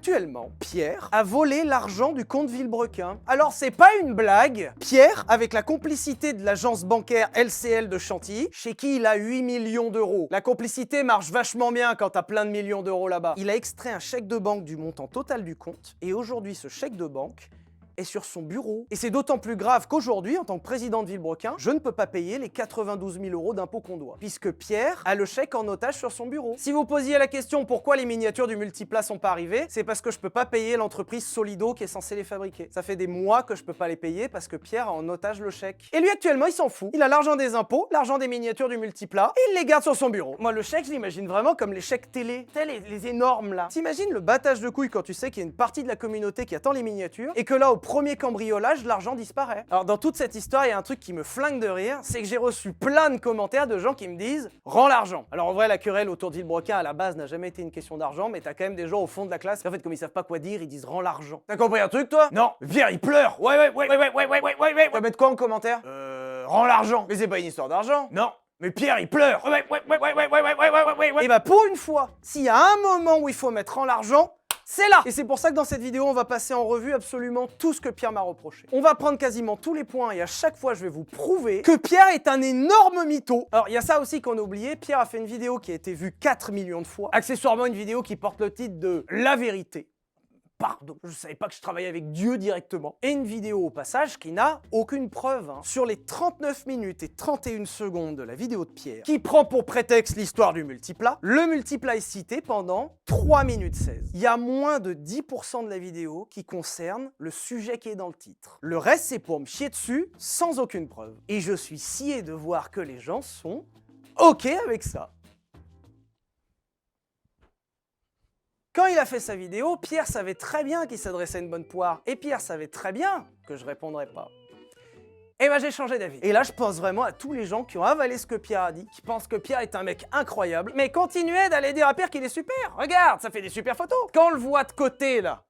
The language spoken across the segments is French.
Actuellement, Pierre a volé l'argent du compte Villebrequin. Alors c'est pas une blague, Pierre, avec la complicité de l'agence bancaire LCL de Chantilly, chez qui il a 8 millions d'euros. La complicité marche vachement bien quand t'as plein de millions d'euros là-bas. Il a extrait un chèque de banque du montant total du compte, et aujourd'hui ce chèque de banque est sur son bureau. Et c'est d'autant plus grave qu'aujourd'hui, en tant que président de Villebrequin, je ne peux pas payer les 92 000 euros d'impôts qu'on doit, puisque Pierre a le chèque en otage sur son bureau. Si vous posiez la question pourquoi les miniatures du Multipla sont pas arrivées, c'est parce que je peux pas payer l'entreprise Solido qui est censée les fabriquer. Ça fait des mois que je peux pas les payer parce que Pierre a en otage le chèque. Et lui actuellement, il s'en fout. Il a l'argent des impôts, l'argent des miniatures du Multipla, et il les garde sur son bureau. Moi, le chèque, je l'imagine vraiment comme les chèques télé. Tu sais, les énormes là. T'imagines le battage de couilles quand tu sais qu'il y a une partie de la communauté qui attend les miniatures, et que là, au premier cambriolage, l'argent disparaît. Alors dans toute cette histoire, il y a un truc qui me flingue de rire, c'est que j'ai reçu plein de commentaires de gens qui me disent « Rends l'argent ». Alors en vrai, la querelle autour de Villebrequin à la base n'a jamais été une question d'argent, mais t'as quand même des gens au fond de la classe qui en fait comme ils savent pas quoi dire, ils disent « Rends l'argent ». T'as compris un truc toi? Non. Pierre il pleure. Ouais. Tu vas mettre quoi en commentaire? Rends l'argent. Mais c'est pas une histoire d'argent. Non. Mais Pierre, il pleure. Ouais. Et bah pour une fois, s'il y a un moment où il faut mettre en l'argent, c'est là! Et c'est pour ça que dans cette vidéo, on va passer en revue absolument tout ce que Pierre m'a reproché. On va prendre quasiment tous les points et à chaque fois, je vais vous prouver que Pierre est un énorme mytho. Alors, il y a ça aussi qu'on a oublié. Pierre a fait une vidéo qui a été vue 4 millions de fois. Accessoirement, une vidéo qui porte le titre de « La vérité ». Pardon, je savais pas que je travaillais avec Dieu directement. Et une vidéo au passage qui n'a aucune preuve. Sur les 39 minutes et 31 secondes de la vidéo de Pierre, qui prend pour prétexte l'histoire du Multipla, le Multipla est cité pendant 3 minutes 16. Il y a moins de 10% de la vidéo qui concerne le sujet qui est dans le titre. Le reste, c'est pour me chier dessus sans aucune preuve. Et je suis scié de voir que les gens sont OK avec ça. Quand il a fait sa vidéo, Pierre savait très bien qu'il s'adressait à une bonne poire. Et Pierre savait très bien que je répondrais pas. Et ben j'ai changé d'avis. Et là, je pense vraiment à tous les gens qui ont avalé ce que Pierre a dit, qui pensent que Pierre est un mec incroyable, mais continuez d'aller dire à Pierre qu'il est super. Regarde, ça fait des super photos. Quand on le voit de côté, là,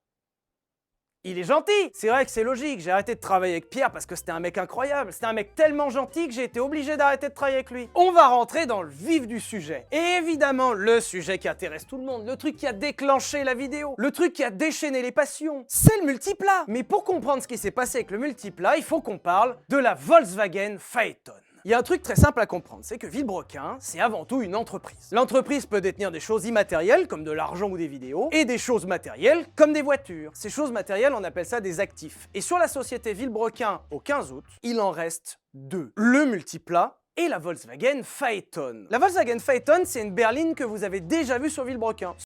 il est gentil. C'est vrai que c'est logique, j'ai arrêté de travailler avec Pierre parce que c'était un mec incroyable. C'était un mec tellement gentil que j'ai été obligé d'arrêter de travailler avec lui. On va rentrer dans le vif du sujet. Et évidemment, le sujet qui intéresse tout le monde, le truc qui a déclenché la vidéo, le truc qui a déchaîné les passions, c'est le Multipla. Mais pour comprendre ce qui s'est passé avec le Multipla, il faut qu'on parle de la Volkswagen Phaeton. Il y a un truc très simple à comprendre, c'est que Villebrequin, c'est avant tout une entreprise. L'entreprise peut détenir des choses immatérielles, comme de l'argent ou des vidéos, et des choses matérielles, comme des voitures. Ces choses matérielles, on appelle ça des actifs. Et sur la société Villebrequin, au 15 août, il en reste 2. Le Multipla et la Volkswagen Phaeton. La Volkswagen Phaeton, c'est une berline que vous avez déjà vue sur Villebrequin.